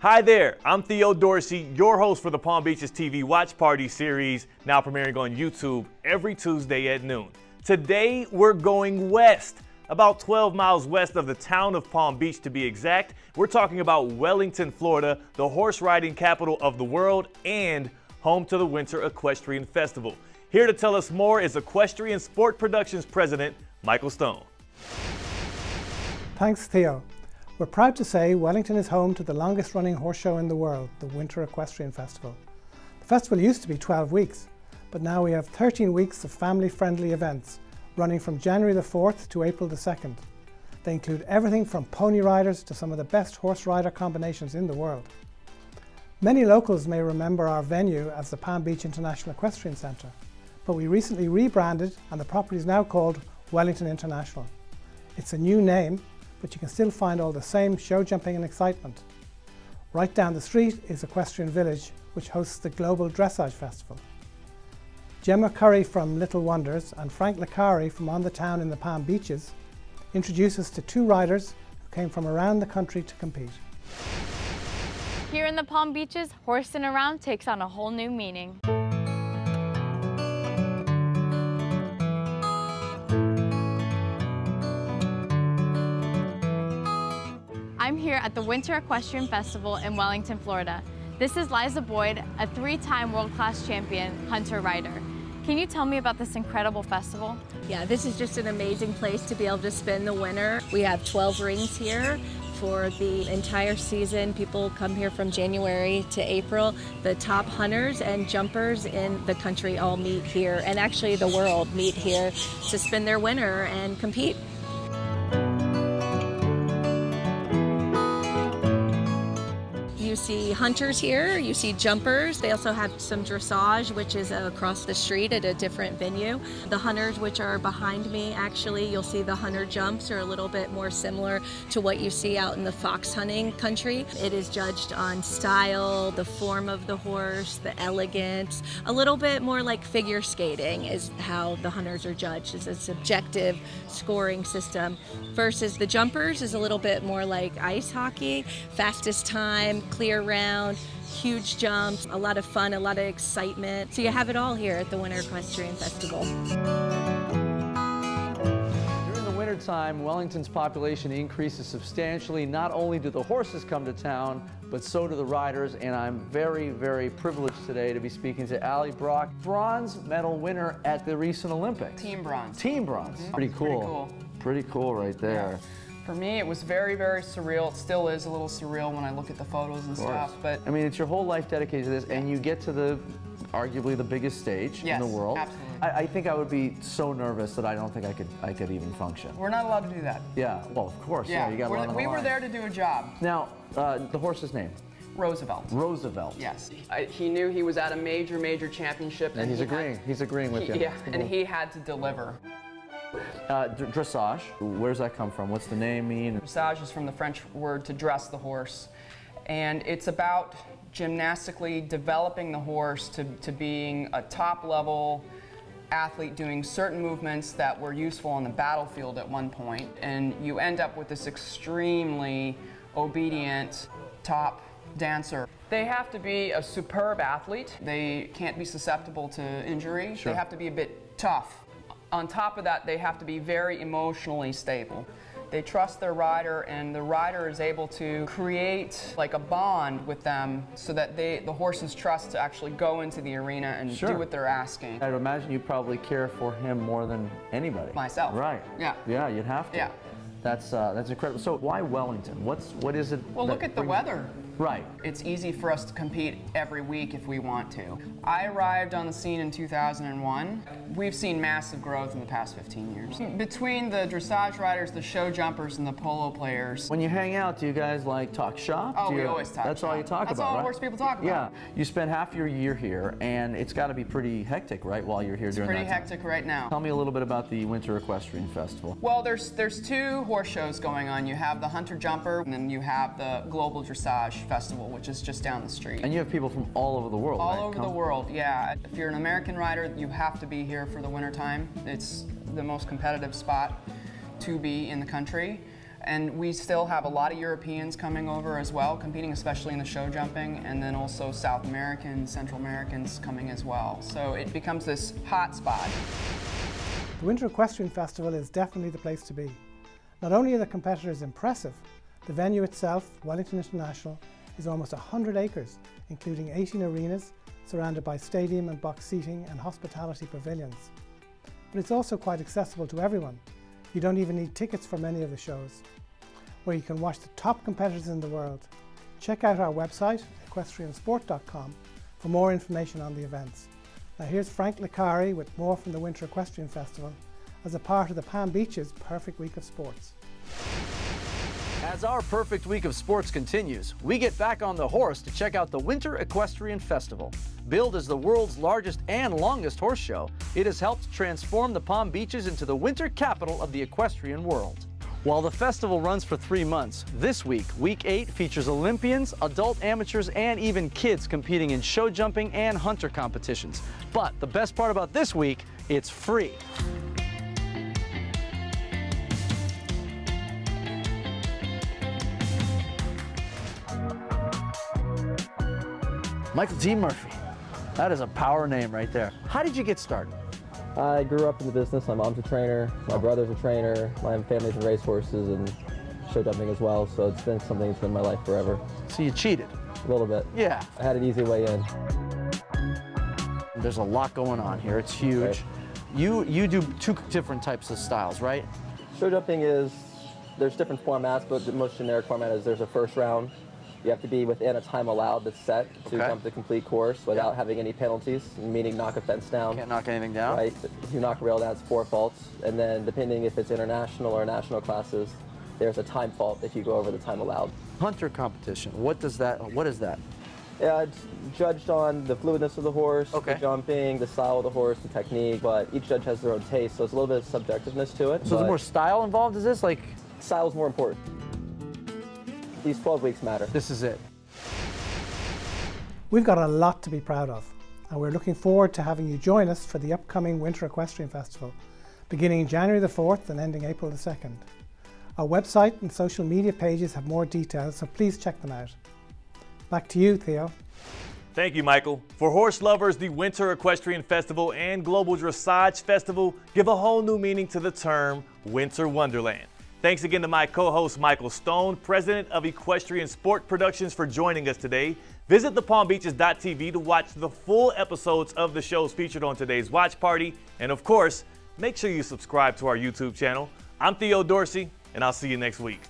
Hi there, I'm Theo Dorsey, your host for the Palm Beaches TV Watch Party series, now premiering on YouTube every Tuesday at noon. Today, we're going west, about 12 miles west of the town of Palm Beach to be exact. We're talking about Wellington, Florida, the horse riding capital of the world and home to the Winter Equestrian Festival. Here to tell us more is Equestrian Sport Productions President, Michael Stone. Thanks, Theo. We're proud to say Wellington is home to the longest running horse show in the world, the Winter Equestrian Festival. The festival used to be 12 weeks, but now we have 13 weeks of family-friendly events running from January the 4th to April the 2nd. They include everything from pony riders to some of the best horse rider combinations in the world. Many locals may remember our venue as the Palm Beach International Equestrian Centre, but we recently rebranded and the property is now called Wellington International. It's a new name, but you can still find all the same show jumping and excitement. Right down the street is Equestrian Village, which hosts the Global Dressage Festival. Gemma Curry from Little Wonders and Frank Licari from On the Town in the Palm Beaches introduce us to two riders who came from around the country to compete. Here in the Palm Beaches, horsing around takes on a whole new meaning. I'm here at the Winter Equestrian Festival in Wellington, Florida. This is Liza Boyd, a three-time world-class champion hunter rider. Can you tell me about this incredible festival? Yeah, this is just an amazing place to be able to spend the winter. We have 12 rings here for the entire season. People come here from January to April. The top hunters and jumpers in the country all meet here, and actually the world meet here to spend their winter and compete. You see hunters here, you see jumpers. They also have some dressage, which is across the street at a different venue. The hunters, which are behind me, actually, you'll see the hunter jumps are a little bit more similar to what you see out in the fox hunting country. It is judged on style, the form of the horse, the elegance, a little bit more like figure skating is how the hunters are judged. It's a subjective scoring system versus the jumpers is a little bit more like ice hockey, fastest time, clear round, huge jumps, a lot of fun, a lot of excitement. So you have it all here at the Winter Equestrian Festival. During the wintertime, Wellington's population increases substantially. Not only do the horses come to town, but so do the riders, and I'm very, very privileged today to be speaking to Allie Brock, bronze medal winner at the recent Olympics. Team bronze. Team bronze. Pretty cool. Pretty cool right there. Yeah. For me, it was very, very surreal. It still is a little surreal when I look at the photos and stuff. But I mean, it's your whole life dedicated to this, and you get to the arguably the biggest stage in the world. Absolutely. I think I would be so nervous that I don't think I could even function. We're not allowed to do that. Yeah. Well, of course. Yeah. You got to run on the We were line. there to do a job. Now, the horse's name. Roosevelt. Roosevelt. Yes. He knew he was at a major championship. And he's agreeing with you. Yeah, and he had to deliver. Dressage, where's that come from? What's the name mean? Dressage is from the French word to dress the horse. And it's about gymnastically developing the horse to being a top-level athlete doing certain movements that were useful on the battlefield at one point. And you end up with this extremely obedient top dancer. They have to be a superb athlete. They can't be susceptible to injury. Sure. They have to be a bit tough. On top of that, they have to be very emotionally stable. They trust their rider, and the rider is able to create like a bond with them so that the horses trust to actually go into the arena and do what they're asking. I'd imagine you probably care for him more than anybody. Myself. Right. Yeah. Yeah, you'd have to. Yeah. That's incredible. So why Wellington? What is it? Well, look at the weather. Right. It's easy for us to compete every week if we want to. I arrived on the scene in 2001. We've seen massive growth in the past 15 years. Between the dressage riders, the show jumpers, and the polo players. When you hang out, do you guys like talk shop? Oh, we always talk That's shop. all you talk That's about, all right? horse people talk about. Yeah. You spend half your year here, and it's got to be pretty hectic, right, while you're here during that time? It's pretty hectic right now. Tell me a little bit about the Winter Equestrian Festival. Well, there's two horse shows going on. You have the Hunter Jumper, and then you have the Global Dressage Festival, which is just down the street. And you have people from all over the world, All right? over the world, yeah. If you're an American rider, you have to be here for the winter time. It's the most competitive spot to be in the country. And we still have a lot of Europeans coming over as well, competing especially in the show jumping, and then also South Americans, Central Americans coming as well. So it becomes this hot spot. The Winter Equestrian Festival is definitely the place to be. Not only are the competitors impressive, the venue itself, Wellington International, is almost 100 acres, including 18 arenas, surrounded by stadium and box seating and hospitality pavilions. But it's also quite accessible to everyone. You don't even need tickets for many of the shows, where you can watch the top competitors in the world. Check out our website, equestriansport.com, for more information on the events. Now here's Frank Licari with more from the Winter Equestrian Festival as a part of the Palm Beach's Perfect Week of Sports. As our perfect week of sports continues, we get back on the horse to check out the Winter Equestrian Festival. Billed as the world's largest and longest horse show, it has helped transform the Palm Beaches into the winter capital of the equestrian world. While the festival runs for 3 months, this week, week 8, features Olympians, adult amateurs, and even kids competing in show jumping and hunter competitions. But the best part about this week, it's free. Michael D. Murphy. That is a power name right there. How did you get started? I grew up in the business. My mom's a trainer, my brother's a trainer, my family's in racehorses and show jumping as well, so it's been something that's been in my life forever. So you cheated? A little bit. Yeah. I had an easy way in. There's a lot going on here. It's huge. Right. You do 2 different types of styles, right? Show jumping is, there's different formats, but the most generic format is there's a first round. You have to be within a time allowed that's set to jump the complete course without having any penalties, meaning knock a fence down. Can't knock anything down. Right. If you knock a rail down, it's 4 faults. And then depending if it's international or national classes, there's a time fault if you go over the time allowed. Hunter competition. What is that? Yeah, it's judged on the fluidness of the horse, Okay. the jumping, the style of the horse, the technique, but each judge has their own taste, so it's a little bit of subjectiveness to it. So there's more style involved, is this? Like, style is more important. These 12 weeks matter. this is it. We've got a lot to be proud of, and we're looking forward to having you join us for the upcoming Winter Equestrian Festival, beginning January the 4th and ending April the 2nd. Our website and social media pages have more details, so please check them out. Back to you, Theo. Thank you, Michael. For horse lovers, the Winter Equestrian Festival and Global Dressage Festival give a whole new meaning to the term Winter Wonderland. Thanks again to my co-host Michael Stone, president of Equestrian Sport Productions, for joining us today. Visit thepalmbeaches.tv to watch the full episodes of the shows featured on today's watch party. And of course, make sure you subscribe to our YouTube channel. I'm Theo Dorsey, and I'll see you next week.